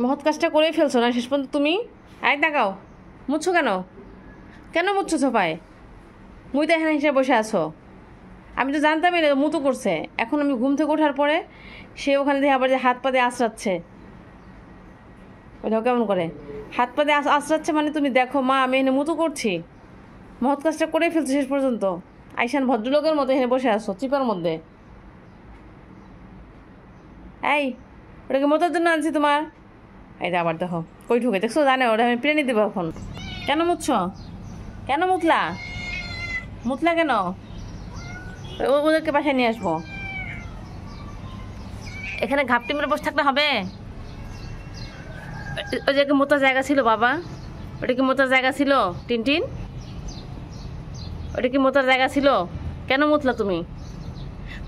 মহৎ কাজটা করেই ফেলছো না শেষ পর্যন্ত তুমি। আয় তাকাও, মুছছো কেন? কেন মুছছো সোফায়? মুই তো এখানে হিসেবে বসে আছো। আমি তো জানতামই না মুতু করছে। এখন আমি ঘুম থেকে ওঠার পরে সে ওখানে দিয়ে আবার যে হাত পা দিয়ে আঁচড়াচ্ছে। ওইটাও কেমন করে হাত পা দিয়ে আঁচড়াচ্ছে? মানে তুমি দেখো মা, আমি এখানে মুতু করছি। মহৎ কাজটা করেই ফেলছো শেষ পর্যন্ত। আইসান ভদ্রলোকের মতো এখানে বসে আছো চিপার মধ্যে। এই, ওটাকে মতার জন্য আনছি তোমার। এটা আবার দেখো কই ঢুকে, দেখছো? জানে ওটা আমি প্লেনে দেবো এখন। কেন মুতছ? কেন মুতলা? মুতলা কেন? ওদেরকে বাসায় নিয়ে আসবো। এখানে ঘাপটি মেরে বসে থাকলে হবে? ওই যে মোতার জায়গা ছিল বাবা, ওটা কি মোতার জায়গা ছিল? টিনটিন, ওটা কি মোতার জায়গা ছিল? কেন মুতলা তুমি?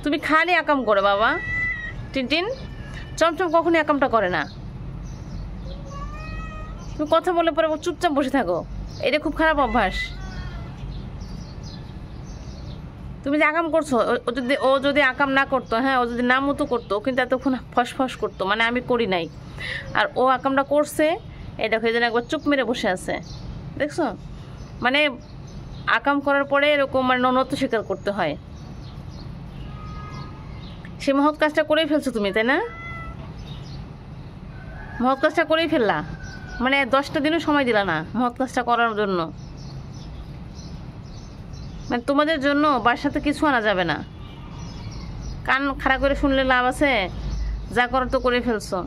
তুমি খালি আকাম করো বাবা। টিনটিন চমচম কখনই আকামটা করে না। তুমি কথা বলে পরে চুপচাপ বসে থাকো, এটা খুব খারাপ অভ্যাস। তুমি যে আকাম করছো, ও যদি আকাম না করতো, হ্যাঁ, ও যদি না মতো করতো, কিন্তু এতক্ষণ ফস করতো, মানে আমি করি নাই। আর ও আকামটা করছে, এই দেখো এই জন্য একবার চুপ মেরে বসে আছে, দেখছো? মানে আকাম করার পরে এরকম মানে ননত্ব স্বীকার করতে হয়। সে মহৎ কাজটা করেই ফেলছো তুমি, তাই না? মহৎ কাজটা করেই ফেললা, মানে 10টা দিনও সময় দিলা না মহৎ কাজটা করার জন্য। মানে তোমাদের জন্য বাসাতে কিছু আনা যাবে না। কান খাড়া করে শুনলে লাভ আছে? যা করার তো করে ফেলছো।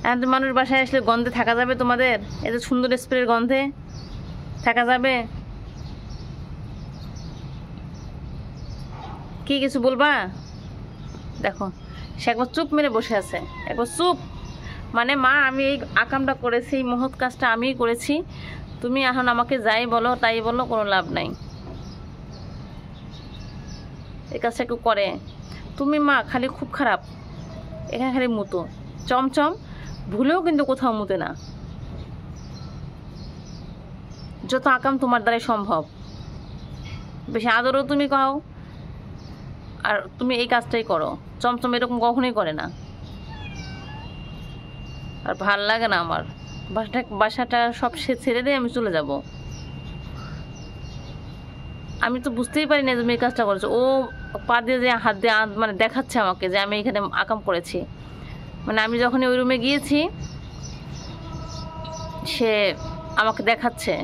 এখন তো মানুষ বাসায় আসলে গন্ধে থাকা যাবে? তোমাদের এই যে সুন্দর স্প্রের গন্ধে থাকা যাবে? কি কিছু বলবা? দেখো সে একবার চুপ মেরে বসে আছে, একবার চুপ। মানে মা, আমি এই আকামটা করেছি, এই মহৎ কাজটা আমিই করেছি, তুমি এখন আমাকে যাই বলো তাই বলো, কোনো লাভ নাই। এই কাজটা কেউ করে? তুমি মা খালি খুব খারাপ, এখানে খালি মুতো চমচম, ভুলেও কিন্তু কোথাও মুতে না। যত আকাম তোমার দ্বারাই সম্ভব, বেশি আদরও তুমি কও, আর তুমি এই কাজটাই করো। চমচম এরকম কখনোই করে না। আর ভাল লাগে না আমার। বাসাটা সব ছেড়ে দিয়ে আমি চলে যাব। আমি তো বুঝতেই পারি না তুমি এই কাজটা করেছো। ও পা দিয়ে যে হাত দিয়ে মানে দেখাচ্ছে আমাকে যে আমি এখানে আকাম করেছি। মানে আমি যখন ওই রুমে গিয়েছি, সে আমাকে দেখাচ্ছে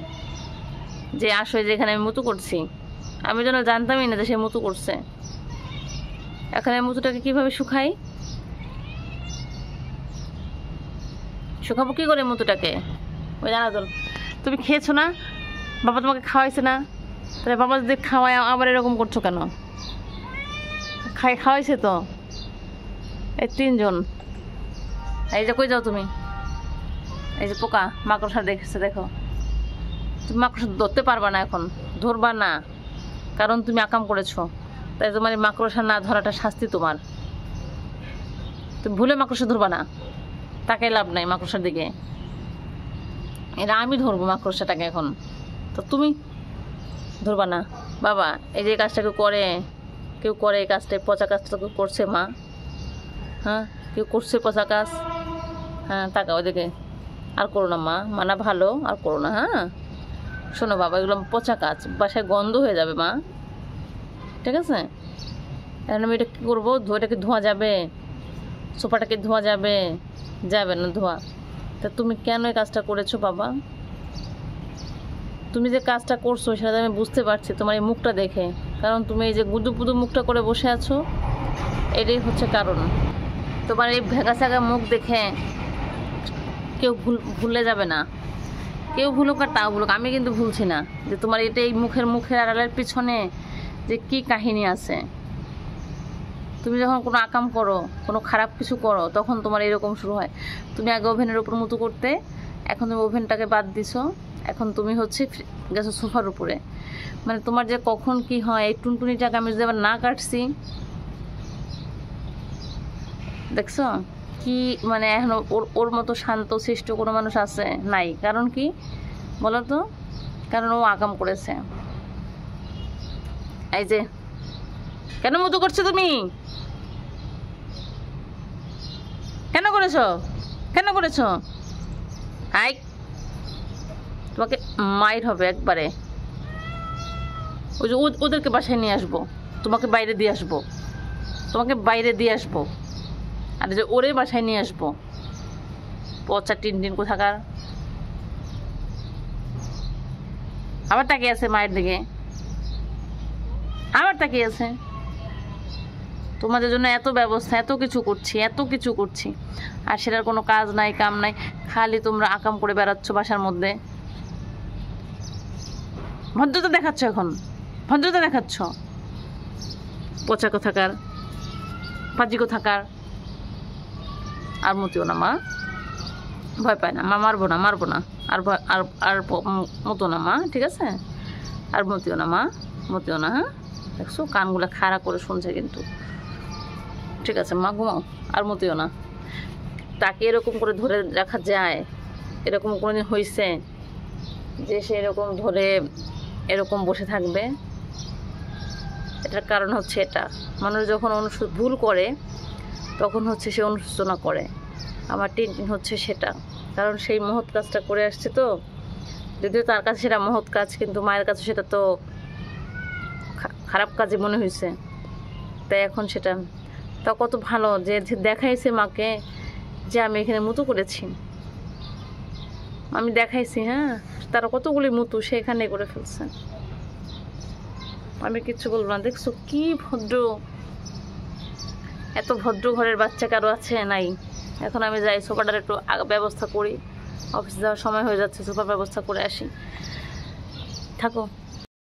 যে আসলে যেখানে আমি মুতু করছি। আমি যেন জানতামই না যে সে মুতু করছে। এখন আমি মুতুটাকে কীভাবে শুকাই? শুকাবো কী করে মুতুটাকে? ওই জানা তো, তুমি খেয়েছো না? বাবা তোমাকে খাওয়াইছে না? তাহলে বাবা যদি খাওয়ায় আবার এরকম করছো কেন? খাওয়াইছে তো। এই 3জন। এই যে কই যাও তুমি? এই যে পোকা মাকড়সা দেখেছে, দেখো। তুমি মাকড়সা ধরতে পারবা না, এখন ধরবা না, কারণ তুমি আকাম করেছো। তাই তোমার এই মাকড়সা না ধরাটা শাস্তি তোমার। তুমি ভুলে মাকড়সা ধরবা না, তাকে লাভ নাই মাকড়সার দিকে। এটা আমি ধরবো মাকড়সাটাকে এখন, তো তুমি ধরবা না। বাবা এই যে কাজটা কেউ করে এই কাজটা, পচা কাজটা কেউ করছে মা? হ্যাঁ, কেউ করছে পচা কাজ? হ্যাঁ, তাকাও ওদিকে। আর করো না মা, মানা ভালো, আর করো না। হ্যাঁ শোনো বাবা, এগুলো পচা কাজ, বাসায় গন্ধ হয়ে যাবে মা, ঠিক আছে? এখন আমি এটা কী করবো? এটাকে ধোয়া যাবে? সোফাটাকে ধোয়া যাবে? যাবে না ধোয়া। তা তুমি কেন এই কাজটা করেছো বাবা? তুমি যে কাজটা করছো সেটা আমি বুঝতে পারছি তোমার এই মুখটা দেখে। কারণ তুমি এই যে গুদু পুদু মুখটা করে বসে আছো, এটাই হচ্ছে কারণ। তোমার এই ভেগাসাগা মুখ দেখে কেউ ভুলে যাবে না। কেউ ভুলুক আর তাও ভুলুক, আমি কিন্তু ভুলছি না যে তোমার এটা এই মুখের আড়ালের পিছনে যে কি কাহিনী আছে। তুমি যখন কোনো আকাম করো, কোনো খারাপ কিছু করো, তখন তোমার এরকম শুরু হয়। তুমি আগে ওভেনের উপর মুতু করতে, এখন তুমি ওভেনটাকে বাদ দিছো, এখন তুমি হচ্ছে গেছো সোফার উপরে। মানে তোমার যে কখন কি হয়, এই টুনটুনিটাকে আমি যদি আবার না কাটছি, দেখছো কি? মানে এখন ওর মতো শান্ত শিষ্ট কোনো মানুষ আছে? নাই। কারণ কি বলো তো? কারণ ও আকাম করেছে। এই যে কেন মুতু করছো তুমি? কেন করেছো? আই, তোমাকে মাইর হবে একবারে। ওই যে ওদেরকে বাসায় নিয়ে আসবো, তোমাকে বাইরে দিয়ে আসবো, তোমাকে বাইরে দিয়ে আসবো, আর যে ওরে বাসায় নিয়ে আসবো। পচা টিন কোথাকার। আবার তাকিয়ে আছে মায়ের দিকে, আবার তাকিয়ে আছে। তোমাদের জন্য এত ব্যবস্থা, এত কিছু করছি, আর সেটার কোনো কাজ নাই, কাম নাই, খালি তোমরা আকাম করে বেড়াচ্ছ বাসার মধ্যে। ভদ্রতা দেখাচ্ছ, এখন ভদ্রতা দেখাচ্ছ। পচা কোথাকার, পাজি কোথাকার। আর মতিও না মা, ভয় পায় না মা, মারবো না, আর ভয় আর মতো না মা, ঠিক আছে? আর মতিও না মা, মতিও না। হ্যাঁ, দেখছো কানগুলো খাড়া করে শুনছে কিন্তু। ঠিক আছে মা, ঘুমাও, আর মতিও না। তাকে এরকম করে ধরে রাখা যায়? এরকম কোনোদিন হয়েছে যে সে এরকম ধরে এরকম বসে থাকবে? এটার কারণ হচ্ছে এটা, মানুষ যখন ভুল করে তখন হচ্ছে সে অনুশোচনা করে। আমার টিন হচ্ছে সেটা, কারণ সেই মহৎ কাজটা করে আসছে তো। যদিও তার কাছে সেটা মহৎ কাজ, কিন্তু মায়ের কাছে সেটা তো খারাপ কাজে মনে হয়েছে। তাই এখন সেটা তা কত ভালো যে দেখাইছে মাকে যে আমি এখানে মুতু করেছি, আমি দেখাইছি। হ্যাঁ, তারা কতগুলি মুতু সেখানে করে ফেলছে। আমি কিচ্ছু বলবো না। দেখছো কি ভদ্র, এত ভদ্র ঘরের বাচ্চা কারো আছে? নাই। এখন আমি যাই, সোফাটার একটু ব্যবস্থা করি, অফিসে যাওয়ার সময় হয়ে যাচ্ছে, সোফার ব্যবস্থা করে আসি। থাকো।